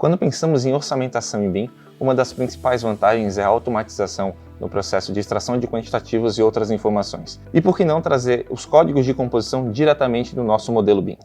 Quando pensamos em orçamentação em BIM, uma das principais vantagens é a automatização no processo de extração de quantitativos e outras informações. E por que não trazer os códigos de composição diretamente do nosso modelo BIM?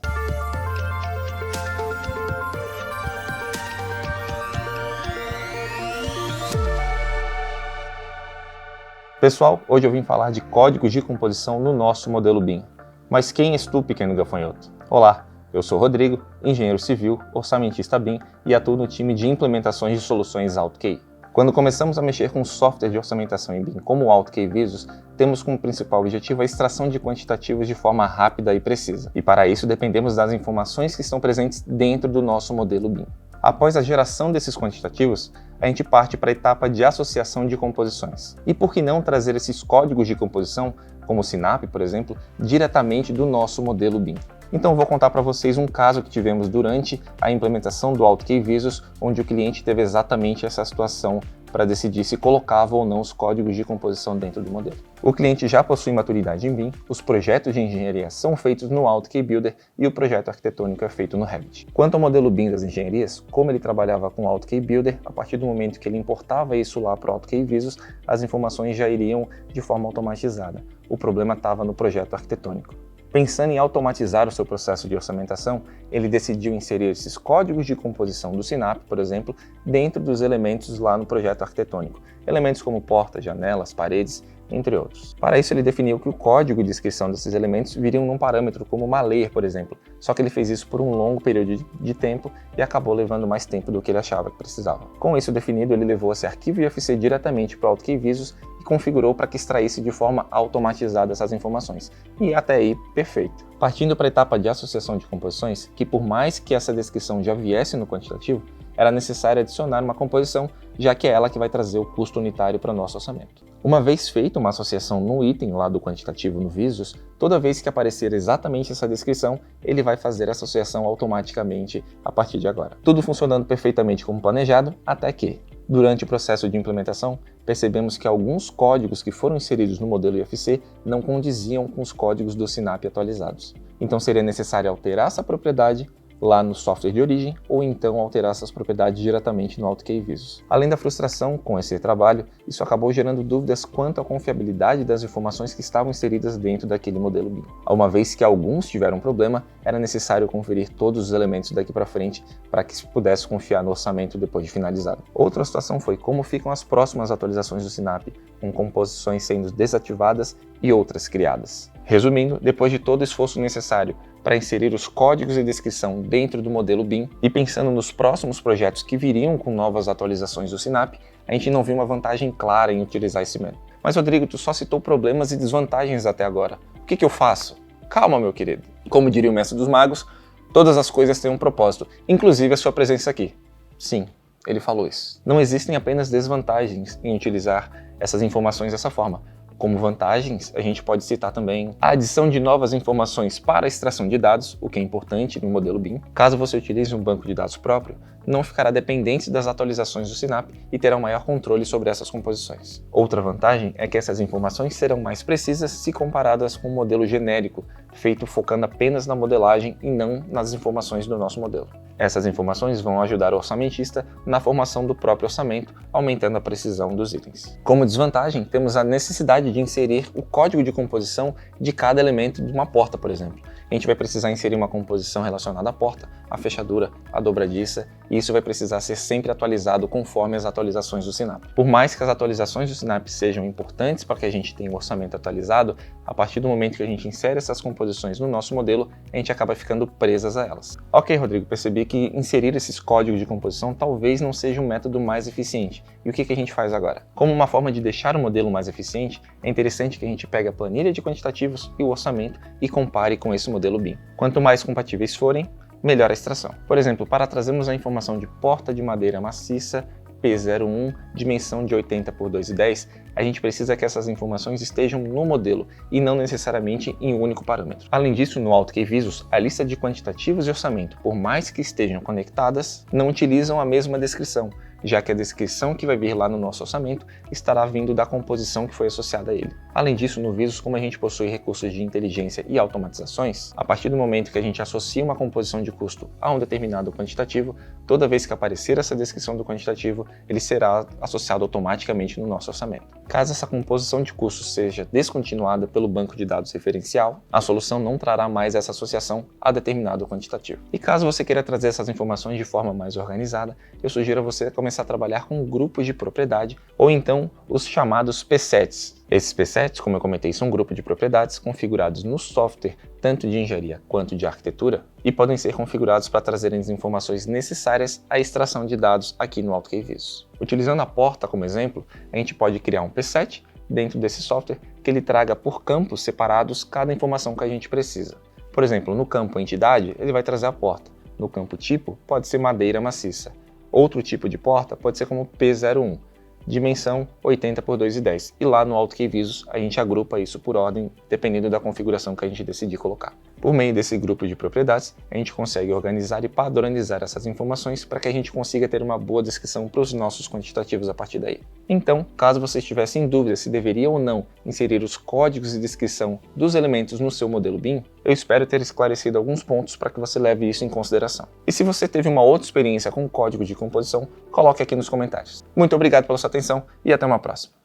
Pessoal, hoje eu vim falar de códigos de composição no nosso modelo BIM. Mas quem és tu, pequeno gafanhoto? Olá, eu sou Rodrigo, engenheiro civil, orçamentista BIM e atuo no time de implementações de soluções AutoCAD. Quando começamos a mexer com software de orçamentação em BIM como o AutoCAD Visio, temos como principal objetivo a extração de quantitativos de forma rápida e precisa. E para isso dependemos das informações que estão presentes dentro do nosso modelo BIM. Após a geração desses quantitativos, a gente parte para a etapa de associação de composições. E por que não trazer esses códigos de composição, como o Sinap, por exemplo, diretamente do nosso modelo BIM? Então vou contar para vocês um caso que tivemos durante a implementação do AutoCAD Visio, onde o cliente teve exatamente essa situação para decidir se colocava ou não os códigos de composição dentro do modelo. O cliente já possui maturidade em BIM, os projetos de engenharia são feitos no AutoCAD Builder e o projeto arquitetônico é feito no Revit. Quanto ao modelo BIM das engenharias, como ele trabalhava com o AutoCAD Builder, a partir do momento que ele importava isso lá para o AutoCAD Visio, as informações já iriam de forma automatizada. O problema estava no projeto arquitetônico. Pensando em automatizar o seu processo de orçamentação, ele decidiu inserir esses códigos de composição do Sinap, por exemplo, dentro dos elementos lá no projeto arquitetônico. Elementos como portas, janelas, paredes, entre outros. Para isso ele definiu que o código de descrição desses elementos viriam num parâmetro como uma layer, por exemplo, só que ele fez isso por um longo período de tempo e acabou levando mais tempo do que ele achava que precisava. Com isso definido, ele levou esse arquivo IFC diretamente para o AutoCAD Visio e configurou para que extraísse de forma automatizada essas informações. E até aí, perfeito. Partindo para a etapa de associação de composições, que por mais que essa descrição já viesse no quantitativo, era necessário adicionar uma composição, já que é ela que vai trazer o custo unitário para o nosso orçamento. Uma vez feita uma associação no item lá do quantitativo no Visio, toda vez que aparecer exatamente essa descrição, ele vai fazer a associação automaticamente a partir de agora. Tudo funcionando perfeitamente como planejado, até que, durante o processo de implementação, percebemos que alguns códigos que foram inseridos no modelo IFC não condiziam com os códigos do Sinap atualizados. Então seria necessário alterar essa propriedade lá no software de origem, ou então alterar essas propriedades diretamente no AutoCAD Visio. Além da frustração com esse trabalho, isso acabou gerando dúvidas quanto à confiabilidade das informações que estavam inseridas dentro daquele modelo BIM. Uma vez que alguns tiveram problema, era necessário conferir todos os elementos daqui para frente para que se pudesse confiar no orçamento depois de finalizado. Outra situação foi como ficam as próximas atualizações do Sinap, com composições sendo desativadas e outras criadas. Resumindo, depois de todo o esforço necessário para inserir os códigos de descrição dentro do modelo BIM e pensando nos próximos projetos que viriam com novas atualizações do Sinap, a gente não viu uma vantagem clara em utilizar esse método. Mas Rodrigo, tu só citou problemas e desvantagens até agora. O que eu faço? Calma, meu querido. Como diria o mestre dos magos, todas as coisas têm um propósito, inclusive a sua presença aqui. Sim, ele falou isso. Não existem apenas desvantagens em utilizar essas informações dessa forma. Como vantagens, a gente pode citar também a adição de novas informações para a extração de dados, o que é importante no modelo BIM. Caso você utilize um banco de dados próprio, não ficará dependente das atualizações do Sinap e terá um maior controle sobre essas composições. Outra vantagem é que essas informações serão mais precisas se comparadas com um modelo genérico, feito focando apenas na modelagem e não nas informações do nosso modelo. Essas informações vão ajudar o orçamentista na formação do próprio orçamento, aumentando a precisão dos itens. Como desvantagem, temos a necessidade de inserir o código de composição de cada elemento de uma porta, por exemplo. A gente vai precisar inserir uma composição relacionada à porta, à fechadura, à dobradiça, e isso vai precisar ser sempre atualizado conforme as atualizações do Sinap. Por mais que as atualizações do Sinap sejam importantes para que a gente tenha um orçamento atualizado, a partir do momento que a gente insere essas composições no nosso modelo, a gente acaba ficando presas a elas. Ok, Rodrigo, percebi que inserir esses códigos de composição talvez não seja um método mais eficiente. E o que a gente faz agora? Como uma forma de deixar o modelo mais eficiente, é interessante que a gente pegue a planilha de quantitativos e o orçamento e compare com esse modelo BIM. Quanto mais compatíveis forem, melhor a extração. Por exemplo, para trazermos a informação de porta de madeira maciça P01, dimensão de 80 por 2,10, a gente precisa que essas informações estejam no modelo e não necessariamente em um único parâmetro. Além disso, no AutoCAD Visio, a lista de quantitativos e orçamento, por mais que estejam conectadas, não utilizam a mesma descrição, já que a descrição que vai vir lá no nosso orçamento estará vindo da composição que foi associada a ele. Além disso, no Visos, como a gente possui recursos de inteligência e automatizações, a partir do momento que a gente associa uma composição de custo a um determinado quantitativo, toda vez que aparecer essa descrição do quantitativo, ele será associado automaticamente no nosso orçamento. Caso essa composição de custos seja descontinuada pelo banco de dados referencial, a solução não trará mais essa associação a determinado quantitativo. E caso você queira trazer essas informações de forma mais organizada, eu sugiro a você começar a trabalhar com grupos de propriedade ou então os chamados P7s. Esses P7s, como eu comentei, são um grupo de propriedades configurados no software tanto de engenharia quanto de arquitetura e podem ser configurados para trazerem as informações necessárias à extração de dados aqui no AutoCAD Visos. Utilizando a porta como exemplo, a gente pode criar um P7 dentro desse software que ele traga por campos separados cada informação que a gente precisa. Por exemplo, no campo entidade, ele vai trazer a porta. No campo tipo, pode ser madeira maciça. Outro tipo de porta pode ser como P01. Dimensão 80 por 2,10. E lá no AutoCAD Visos a gente agrupa isso por ordem, dependendo da configuração que a gente decidir colocar. Por meio desse grupo de propriedades, a gente consegue organizar e padronizar essas informações para que a gente consiga ter uma boa descrição para os nossos quantitativos a partir daí. Então, caso você estivesse em dúvida se deveria ou não inserir os códigos de descrição dos elementos no seu modelo BIM, eu espero ter esclarecido alguns pontos para que você leve isso em consideração. E se você teve uma outra experiência com código de composição, coloque aqui nos comentários. Muito obrigado pela sua atenção e até uma próxima.